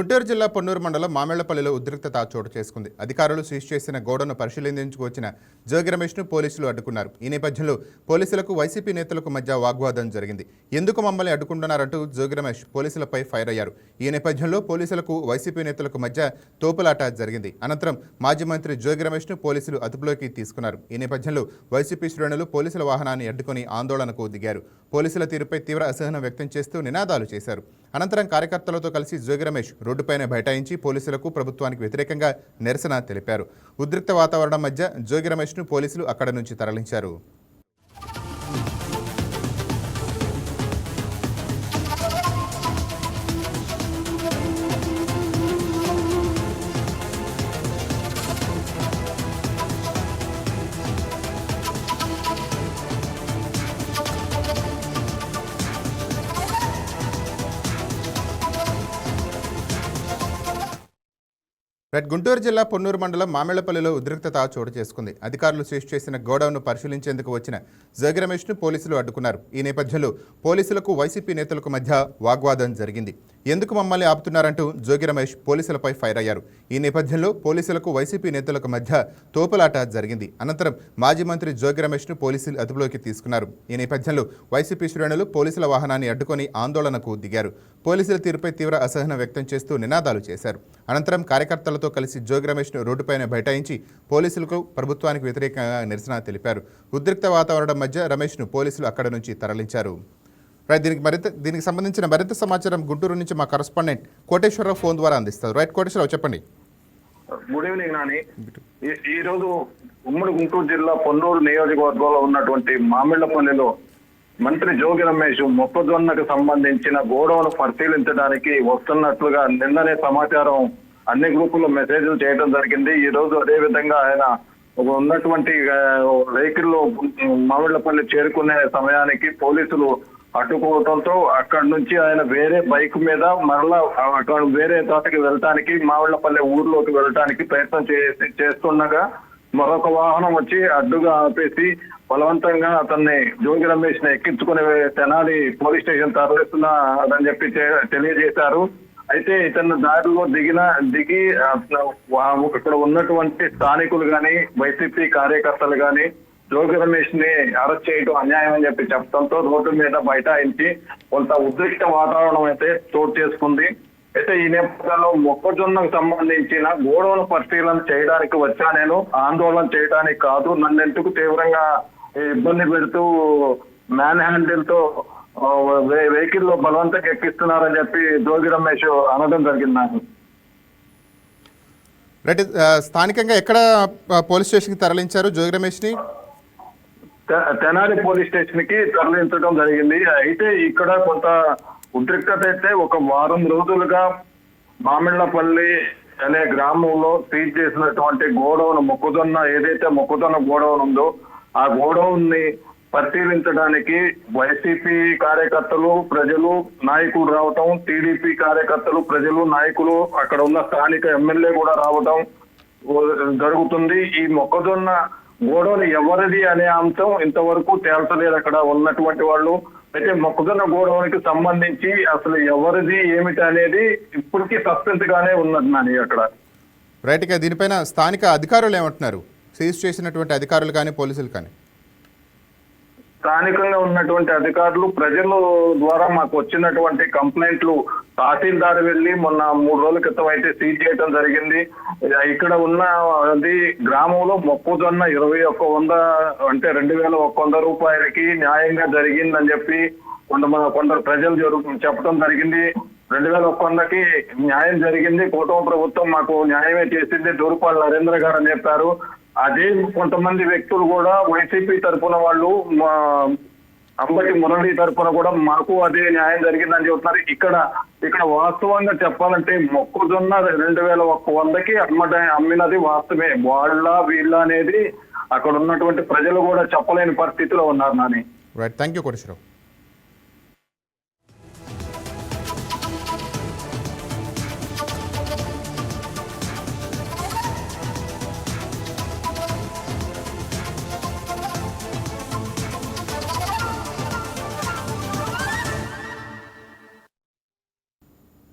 గుంటూరు జిల్లా పొన్నూరు మండలం మామిళ్లపల్లిలో ఉద్రిక్తత చోటు చేసుకుంది. అధికారులు సీజ్ చేసిన గోడను పరిశీలించేందుకు వచ్చిన జోగి రమేష్ను పోలీసులు అడ్డుకున్నారు. ఈ నేపథ్యంలో పోలీసులకు వైసీపీ నేతలకు మధ్య వాగ్వాదం జరిగింది. ఎందుకు మమ్మల్ని అడ్డుకుంటున్నారంటూ జోగి రమేష్ పోలీసులపై ఫైర్ అయ్యారు. ఈ నేపథ్యంలో పోలీసులకు వైసీపీ నేతలకు మధ్య తోపులాట జరిగింది. అనంతరం మాజీ మంత్రి జోగి రమేష్ను పోలీసులు అదుపులోకి తీసుకున్నారు. ఈ నేపథ్యంలో వైసీపీ శ్రేణులు పోలీసుల వాహనాన్ని అడ్డుకొని ఆందోళనకు దిగారు. పోలీసుల తీరుపై తీవ్ర అసహనం వ్యక్తం చేస్తూ నినాదాలు చేశారు. అనంతరం కార్యకర్తలతో కలిసి జోగి రమేష్ రోడ్డుపైన బైఠాయించి పోలీసులకు ప్రభుత్వానికి వ్యతిరేకంగా నిరసన తెలిపారు. ఉద్రిక్త వాతావరణం మధ్య జోగి రమేష్ను పోలీసులు అక్కడి నుంచి తరలించారు. గుంటూరు జిల్లా పొన్నూరు మండలం మామిళ్లపల్లిలో ఉద్రిక్తత చోటు చేసుకుంది. అధికారులు సీజ్ చేసిన గోడౌన్ను పరిశీలించేందుకు వచ్చిన జోగి రమేష్ను పోలీసులు అడ్డుకున్నారు. ఈ నేపథ్యంలో పోలీసులకు వైసీపీ నేతలకు మధ్య వాగ్వాదం జరిగింది. ఎందుకు మమ్మల్ని ఆపుతున్నారంటూ జోగి రమేష్ పోలీసులపై ఫైర్ అయ్యారు. ఈ నేపథ్యంలో పోలీసులకు వైసీపీ నేతలకు మధ్య తోపులాట జరిగింది. అనంతరం మాజీ మంత్రి జోగి రమేష్ను పోలీసులు అదుపులోకి తీసుకున్నారు. ఈ నేపథ్యంలో వైసీపీ శ్రేణులు పోలీసుల వాహనాన్ని అడ్డుకొని ఆందోళనకు దిగారు. పోలీసుల తీరుపై తీవ్ర అసహనం వ్యక్తం చేస్తూ నినాదాలు చేశారు. అనంతరం కార్యకర్తలతో కలిసి జోగి రమేష్ను రోడ్డుపైన బైఠాయించి పోలీసులకు ప్రభుత్వానికి వ్యతిరేకంగా నిరసన తెలిపారు. ఉద్రిక్త వాతావరణం మధ్య రమేష్ను పోలీసులు అక్కడి నుంచి తరలించారు. దీనికి సంబంధించిన మరింత సమాచారం గుంటూరు నుంచి మా కరెస్పాండెంట్ కోటేశ్వరరావు ఫోన్ ద్వారా అందిస్తారు. కోటేశ్వరరావు, చెప్పండి. Good evening Nani. ఈ రోజు ఉమ్మడి గుంటూరు జిల్లా పొన్నూరు నియోజకవర్గంలో ఉన్నటువంటి మామిళ్లపల్లిలో మంత్రి జోగి రమేష్ మొక్కజొన్నకు సంబంధించిన గోడౌను పరిశీలించడానికి వస్తున్నట్లుగా నిన్ననే సమాచారం అన్ని గ్రూపుల్లో మెసేజ్లు చేయడం జరిగింది. ఈ రోజు అదే విధంగా ఆయన ఉన్నటువంటి వెహికల్లో మామిళ్లపల్లి చేరుకునే సమయానికి పోలీసులు అడ్డుకోవడంతో అక్కడి నుంచి ఆయన వేరే బైక్ మీద మరలా అక్కడ వేరే తోటకి వెళ్ళటానికి మామిళ్లపల్లి ఊర్లోకి వెళ్ళటానికి ప్రయత్నం చేస్తుండగా మరొక వాహనం వచ్చి అడ్డుగా ఆపేసి బలవంతంగా అతన్ని జోగి రమేష్ ని ఎక్కించుకుని తెనాలి పోలీస్ స్టేషన్ తరలిస్తున్నారని చెప్పి తెలియజేశారు. అయితే ఇతను దారిలో దిగి ఇక్కడ ఉన్నటువంటి స్థానికులు గాని వైసీపీ కార్యకర్తలు గాని జోగి రమేష్ ని అరెస్ట్ చేయడం అన్యాయం అని చెప్పి చెప్పడంతో రోడ్డు మీద బైఠాయించి కొంత ఉద్రిక్త వాతావరణం అయితే చోటు చేసుకుంది. అయితే ఈ నేపథ్యంలో మొక్కజొన్నకు సంబంధించిన గోడౌన్ పరిశీలన చేయడానికి వచ్చా, నేను ఆందోళన చేయడానికి కాదు, నన్నెందుకు తీవ్రంగా ఇబ్బంది పెడుతూ మ్యాన్ హ్యాండిల్ తో వెహికల్ లో బలవంతంగా ఎక్కిస్తున్నారని చెప్పి జోగి రమేష్ అనడం జరిగింది నాకు. స్థానికంగా ఎక్కడ పోలీస్ స్టేషన్ కి తరలించారు జోగి రమేష్ ని? తెనాలి పోలీస్ స్టేషన్ కి తరలించడం జరిగింది. అయితే ఇక్కడ కొంత ఉద్రిక్తత అయితే ఒక వారం రోజులుగా మామిళ్లపల్లి అనే గ్రామంలో సీజ్ చేసినటువంటి గోడౌన్ ఏదైతే మొక్కజొన్న గోడౌన్ ఉందో ఆ గోడౌన్ ని పరిశీలించడానికి వైసీపీ కార్యకర్తలు ప్రజలు నాయకులు రావటం, టీడీపీ కార్యకర్తలు ప్రజలు నాయకులు అక్కడ ఉన్న స్థానిక ఎమ్మెల్యే కూడా రావటం జరుగుతుంది. ఈ మొక్కజొన్న గోడౌన్ ఎవరిది అనే అంశం ఇంతవరకు తేల్చలేదు అక్కడ ఉన్నటువంటి వాళ్ళు. అయితే మొక్కజొన్న గోడౌన్కి సంబంధించి అసలు ఎవరిది ఏమిటి అనేది ఇప్పటికీ సస్పెన్స్ గానే ఉన్నది నాని అక్కడ. రైట్గా దీనిపైన స్థానిక అధికారులు ఏమంటున్నారు? సీజ్ చేసినటువంటి అధికారులు కానీ పోలీసులు కానీ? స్థానికంగా ఉన్నటువంటి అధికారులు ప్రజల ద్వారా మాకు వచ్చినటువంటి కంప్లైంట్లు తహసీల్దార్ వెళ్ళి మొన్న 3 రోజుల క్రితం అయితే సీజ్ చేయడం జరిగింది. ఇక్కడ ఉన్న అది గ్రామంలో మొక్కజొన్న 2100 అంటే 2100 రూపాయలకి న్యాయంగా జరిగిందని చెప్పి కొందరు ప్రజలు చెప్పడం జరిగింది. 2100కి న్యాయం జరిగింది, కూటమి ప్రభుత్వం మాకు న్యాయమే చేసింది, దూరుపాళ్ళ నరేంద్ర గారు అని చెప్పారు. అదే కొంతమంది వ్యక్తులు కూడా వైసీపీ తరఫున వాళ్ళు అంబటి మురళి తరఫున కూడా మాకు అదే న్యాయం జరిగిందని చెబుతున్నారు. ఇక్కడ వాస్తవంగా చెప్పాలంటే మొక్కజొన్న 2100కి అమ్మినది వాస్తవమే. వీళ్ళ అనేది అక్కడ ఉన్నటువంటి ప్రజలు కూడా చెప్పలేని పరిస్థితిలో ఉన్నారు Nani. Right, thank you Koteswararao.